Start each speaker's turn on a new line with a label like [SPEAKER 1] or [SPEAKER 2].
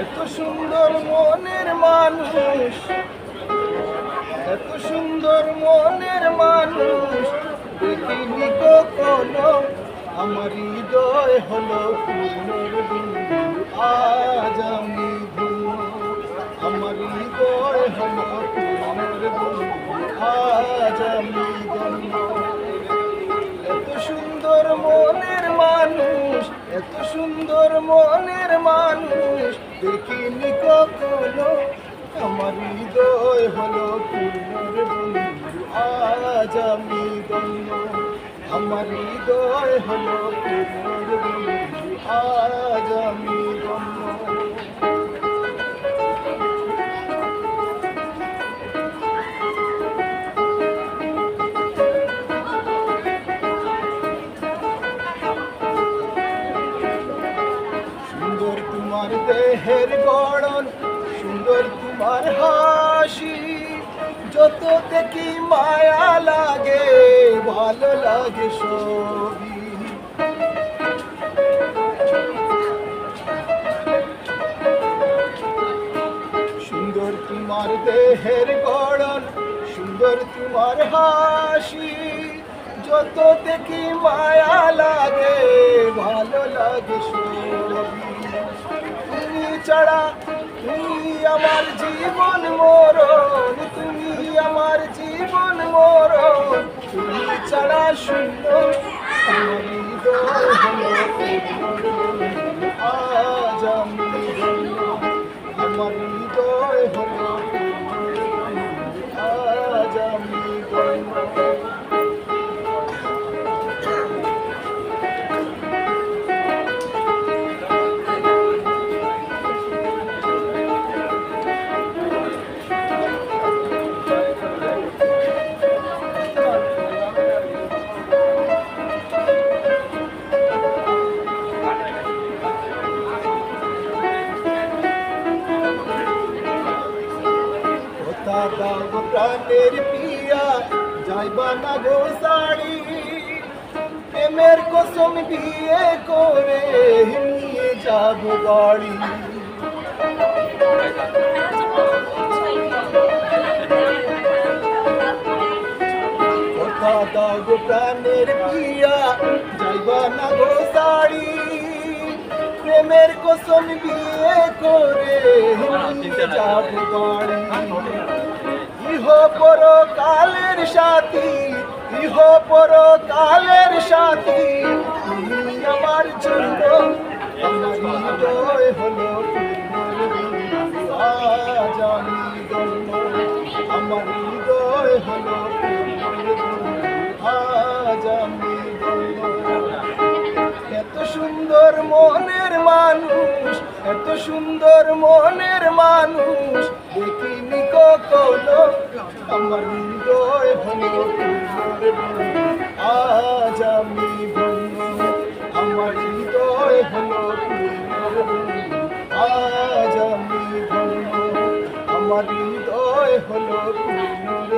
[SPEAKER 1] এত সুন্দর মনের মানুষ, এত সুন্দর মনের মানুষ দেখিনি কখনো। আমার হৃদয় হলো পূর্ণর বিন্দু, আজ আমি ধন্য। আমার হৃদয় হলো পূর্ণর বিন্দু, আজ আমি ধন্য। এত সুন্দর মনের মানুষ, এত সুন্দর মনের মানুষ দেখিনি কখনো। আমার হৃদয় হলো পূর্ণর বন্ধু, আজ আমি ধন্য। আমার হৃদয় হলো পূর্ণর বন্ধু, আজ আমি ধন্য। সুন্দর তোমার দেহের গড়ন, সুন্দর তোমার হাসি, যত দেখি মায়া লাগে, ভালো লাগে সবই। সুন্দর তোমার দেহের গড়ন, সুন্দর তোমার হাসি, যত দেখি মায়া লাগে, ভালো লাগে সবই। তুমি ছাড়া, তুমি আমার জীবন মরণ, তুমি আমার জীবন মরণ, তুমি ছাড়া শূন্য। আমার হৃদয় হলো পূর্ণর বন্ধু, আজ আমি ধন্য। আমার হৃদয় হলো পূর্ণর বন্ধু, আজ আমি ধন্য। দাও গো প্রাণের পিয়া, যাইবা না গো সাড়ি, প্রেমের কসম বিয়ে করে নিয়ে যাব গাড়ি। কথা দাও গো প্রাণের পিয়া, যাইবা না গো সাড়ি, প্রেমের কসম বিয়ে করে নিয়ে যাব গাড়ি। ইহ পর কালের সাথী, ইহ পর কালের সাথী, তুমি আমার জন্য। আমার হৃদয় হলো পূর্ণর বন্ধু, আজ আমি ধন্য। আমার হৃদয় হলো পূর্ণর বন্ধু, আজ আমি ধন্য। এত সুন্দর মনের মানুষ, এত সুন্দর মনের মানুষ দেখিনি কখনো। আমার হৃদয় হলো পূর্ণর বন্ধু, আজ আমি ধন্য। আমার হৃদয় হলো পূর্ণর বন্ধু, আজ আমি ধন্য। আমার হৃদয় হলো পূর্ণর